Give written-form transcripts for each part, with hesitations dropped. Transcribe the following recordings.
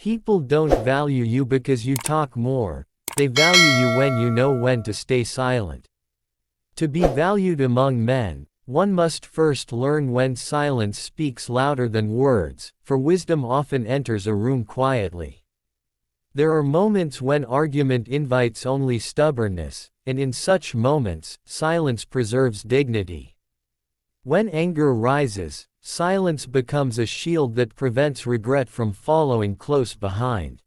People don't value you because you talk more, they value you when you know when to stay silent. To be valued among men, one must first learn when silence speaks louder than words, for wisdom often enters a room quietly. There are moments when argument invites only stubbornness, and in such moments, silence preserves dignity. When anger rises, silence becomes a shield that prevents regret from following close behind.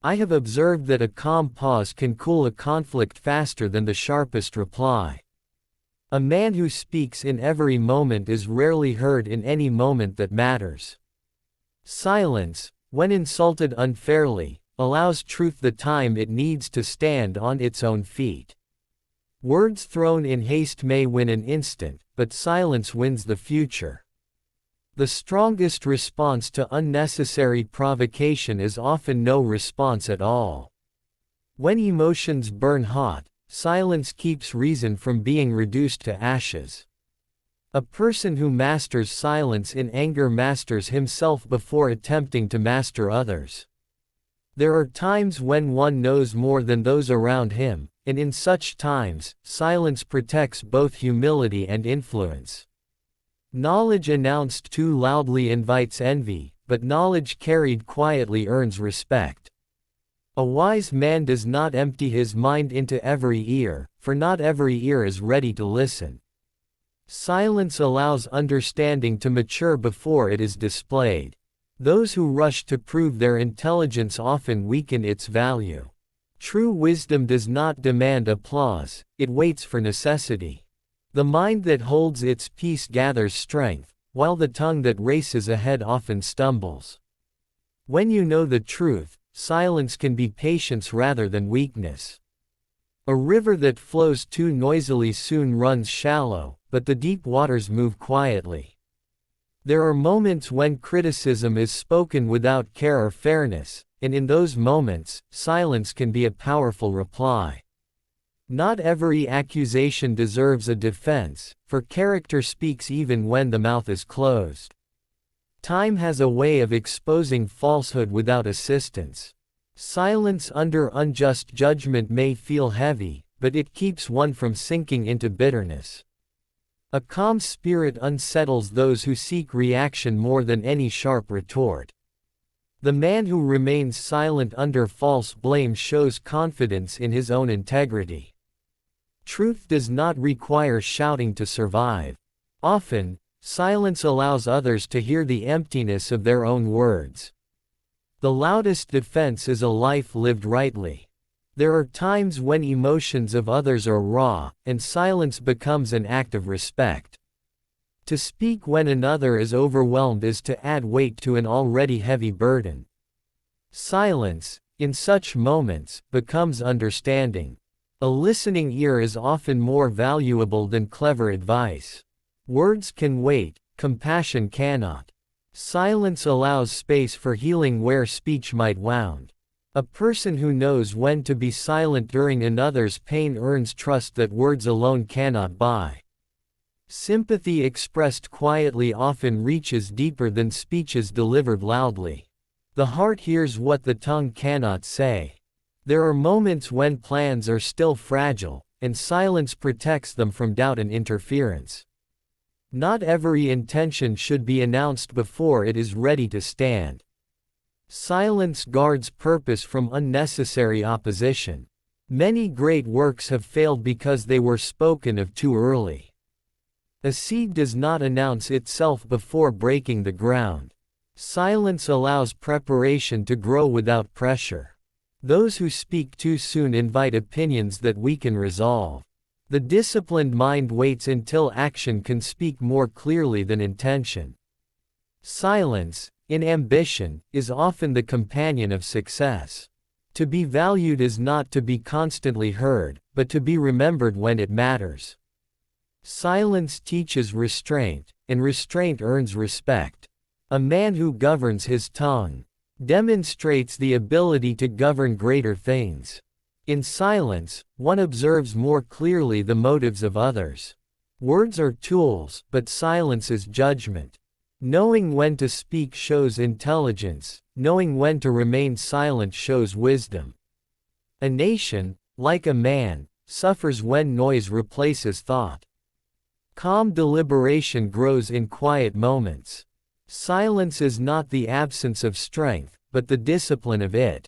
I have observed that a calm pause can cool a conflict faster than the sharpest reply. A man who speaks in every moment is rarely heard in any moment that matters. Silence, when insulted unfairly, allows truth the time it needs to stand on its own feet. Words thrown in haste may win an instant, but silence wins the future. The strongest response to unnecessary provocation is often no response at all. When emotions burn hot, silence keeps reason from being reduced to ashes. A person who masters silence in anger masters himself before attempting to master others. There are times when one knows more than those around him, and in such times, silence protects both humility and influence. Knowledge announced too loudly invites envy, but knowledge carried quietly earns respect. A wise man does not empty his mind into every ear, for not every ear is ready to listen. Silence allows understanding to mature before it is displayed. Those who rush to prove their intelligence often weaken its value. True wisdom does not demand applause, it waits for necessity. The mind that holds its peace gathers strength, while the tongue that races ahead often stumbles. When you know the truth, silence can be patience rather than weakness. A river that flows too noisily soon runs shallow, but the deep waters move quietly. There are moments when criticism is spoken without care or fairness, and in those moments, silence can be a powerful reply. Not every accusation deserves a defense, for character speaks even when the mouth is closed. Time has a way of exposing falsehood without assistance. Silence under unjust judgment may feel heavy, but it keeps one from sinking into bitterness. A calm spirit unsettles those who seek reaction more than any sharp retort. The man who remains silent under false blame shows confidence in his own integrity. Truth does not require shouting to survive. Often, silence allows others to hear the emptiness of their own words. The loudest defense is a life lived rightly. There are times when emotions of others are raw, and silence becomes an act of respect. To speak when another is overwhelmed is to add weight to an already heavy burden. Silence, in such moments, becomes understanding. A listening ear is often more valuable than clever advice. Words can wait, compassion cannot. Silence allows space for healing where speech might wound. A person who knows when to be silent during another's pain earns trust that words alone cannot buy. Sympathy expressed quietly often reaches deeper than speeches delivered loudly. The heart hears what the tongue cannot say. There are moments when plans are still fragile, and silence protects them from doubt and interference. Not every intention should be announced before it is ready to stand. Silence guards purpose from unnecessary opposition. Many great works have failed because they were spoken of too early. A seed does not announce itself before breaking the ground. Silence allows preparation to grow without pressure. Those who speak too soon invite opinions that weaken resolve. The disciplined mind waits until action can speak more clearly than intention. Silence, in ambition, is often the companion of success. To be valued is not to be constantly heard, but to be remembered when it matters. Silence teaches restraint, and restraint earns respect. A man who governs his tongue demonstrates the ability to govern greater things. In silence, one observes more clearly the motives of others. Words are tools, but silence is judgment. Knowing when to speak shows intelligence, knowing when to remain silent shows wisdom. A nation, like a man, suffers when noise replaces thought. Calm deliberation grows in quiet moments. Silence is not the absence of strength, but the discipline of it.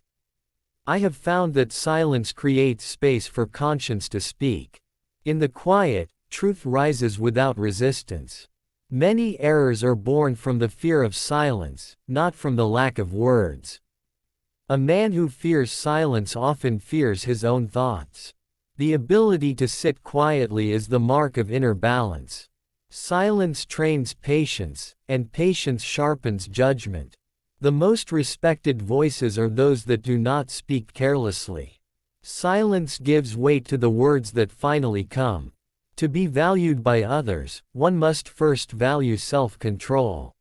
I have found that silence creates space for conscience to speak. In the quiet, truth rises without resistance. Many errors are born from the fear of silence, not from the lack of words. A man who fears silence often fears his own thoughts. The ability to sit quietly is the mark of inner balance. Silence trains patience, and patience sharpens judgment. The most respected voices are those that do not speak carelessly. Silence gives weight to the words that finally come. To be valued by others, one must first value self-control.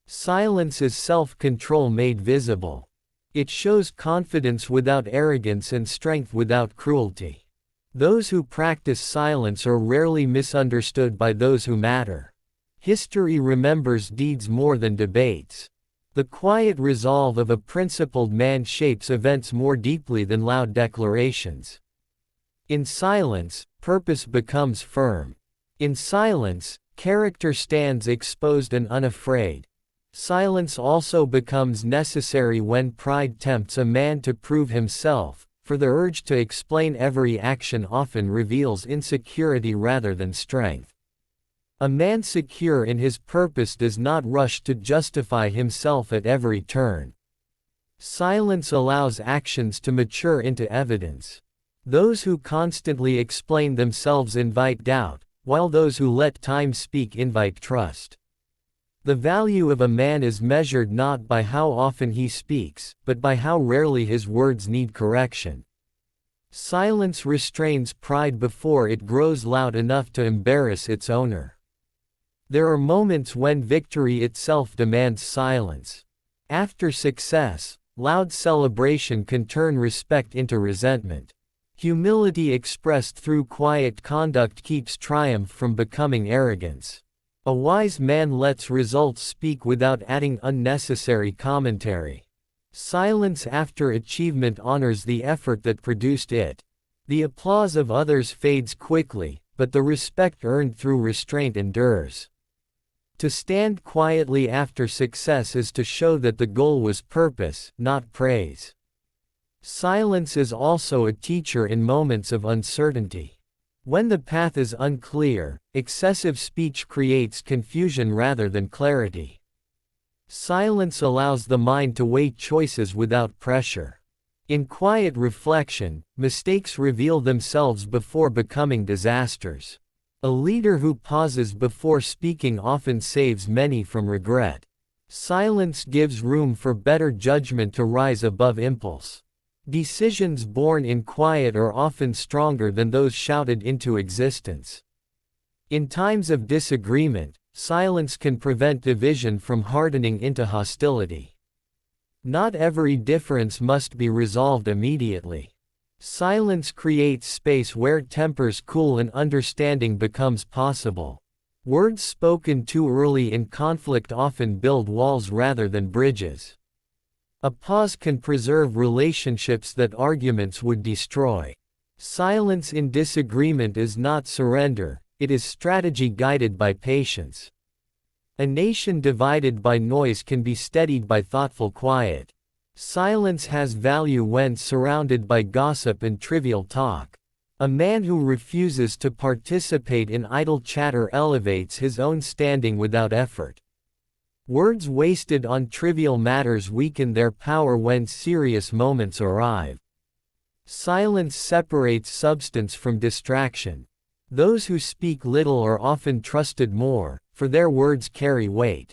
Silence is self-control made visible. It shows confidence without arrogance and strength without cruelty. Those who practice silence are rarely misunderstood by those who matter. History remembers deeds more than debates. The quiet resolve of a principled man shapes events more deeply than loud declarations. In silence, purpose becomes firm. In silence, character stands exposed and unafraid. Silence also becomes necessary when pride tempts a man to prove himself, for the urge to explain every action often reveals insecurity rather than strength. A man secure in his purpose does not rush to justify himself at every turn. Silence allows actions to mature into evidence. Those who constantly explain themselves invite doubt, while those who let time speak invite trust. The value of a man is measured not by how often he speaks, but by how rarely his words need correction. Silence restrains pride before it grows loud enough to embarrass its owner. There are moments when victory itself demands silence. After success, loud celebration can turn respect into resentment. Humility expressed through quiet conduct keeps triumph from becoming arrogance. A wise man lets results speak without adding unnecessary commentary. Silence after achievement honors the effort that produced it. The applause of others fades quickly, but the respect earned through restraint endures. To stand quietly after success is to show that the goal was purpose, not praise. Silence is also a teacher in moments of uncertainty. When the path is unclear, excessive speech creates confusion rather than clarity. Silence allows the mind to weigh choices without pressure. In quiet reflection, mistakes reveal themselves before becoming disasters. A leader who pauses before speaking often saves many from regret. Silence gives room for better judgment to rise above impulse. Decisions born in quiet are often stronger than those shouted into existence. In times of disagreement, silence can prevent division from hardening into hostility. Not every difference must be resolved immediately. Silence creates space where tempers cool and understanding becomes possible. Words spoken too early in conflict often build walls rather than bridges. A pause can preserve relationships that arguments would destroy. Silence in disagreement is not surrender, it is strategy guided by patience. A nation divided by noise can be steadied by thoughtful quiet. Silence has value when surrounded by gossip and trivial talk. A man who refuses to participate in idle chatter elevates his own standing without effort. Words wasted on trivial matters weaken their power when serious moments arrive. Silence separates substance from distraction. Those who speak little are often trusted more, for their words carry weight.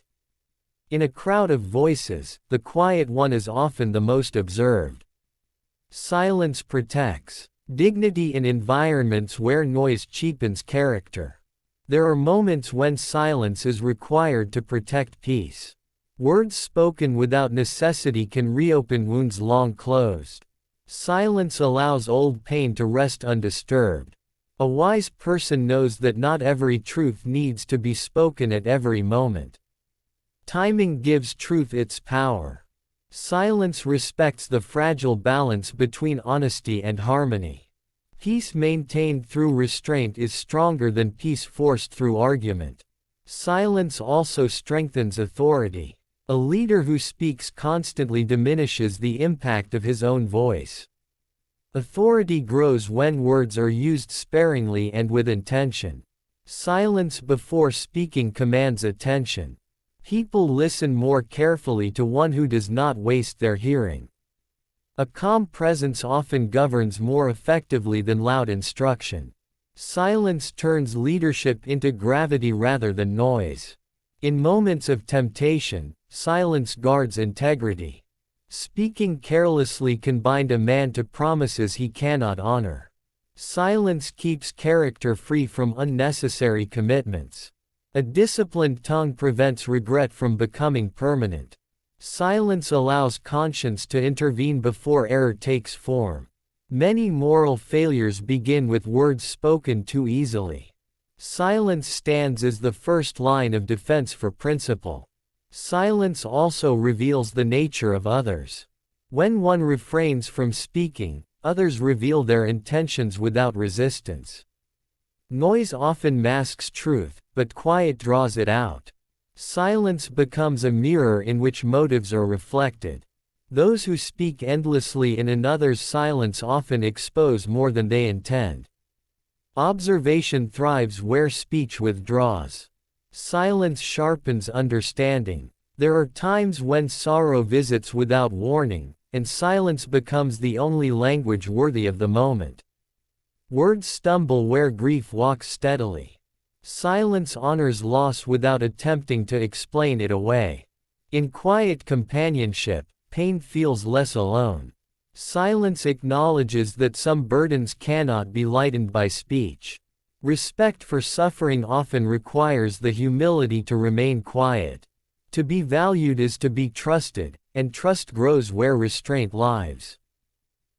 In a crowd of voices, the quiet one is often the most observed. Silence protects dignity in environments where noise cheapens character. There are moments when silence is required to protect peace. Words spoken without necessity can reopen wounds long closed. Silence allows old pain to rest undisturbed. A wise person knows that not every truth needs to be spoken at every moment. Timing gives truth its power. Silence respects the fragile balance between honesty and harmony. Peace maintained through restraint is stronger than peace forced through argument. Silence also strengthens authority. A leader who speaks constantly diminishes the impact of his own voice. Authority grows when words are used sparingly and with intention. Silence before speaking commands attention. People listen more carefully to one who does not waste their hearing. A calm presence often governs more effectively than loud instruction. Silence turns leadership into gravity rather than noise. In moments of temptation, silence guards integrity. Speaking carelessly can bind a man to promises he cannot honor. Silence keeps character free from unnecessary commitments. A disciplined tongue prevents regret from becoming permanent. Silence allows conscience to intervene before error takes form. Many moral failures begin with words spoken too easily. Silence stands as the first line of defense for principle. Silence also reveals the nature of others. When one refrains from speaking, others reveal their intentions without resistance. Noise often masks truth, but quiet draws it out. Silence becomes a mirror in which motives are reflected. Those who speak endlessly in another's silence often expose more than they intend. Observation thrives where speech withdraws. Silence sharpens understanding. There are times when sorrow visits without warning, and silence becomes the only language worthy of the moment. Words stumble where grief walks steadily. Silence honors loss without attempting to explain it away. In quiet companionship, pain feels less alone. Silence acknowledges that some burdens cannot be lightened by speech. Respect for suffering often requires the humility to remain quiet. To be valued is to be trusted, and trust grows where restraint lies.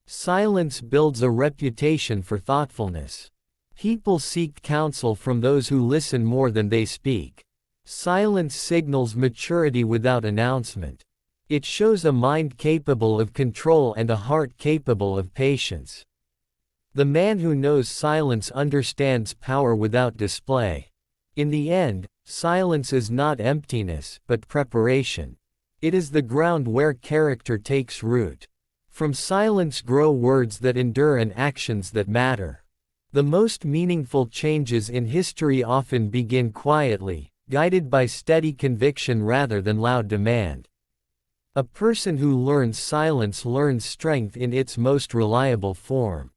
Silence builds a reputation for thoughtfulness. People seek counsel from those who listen more than they speak. Silence signals maturity without announcement. It shows a mind capable of control and a heart capable of patience. The man who knows silence understands power without display. In the end, silence is not emptiness, but preparation. It is the ground where character takes root. From silence grow words that endure and actions that matter. The most meaningful changes in history often begin quietly, guided by steady conviction rather than loud demand. A person who learns silence learns strength in its most reliable form.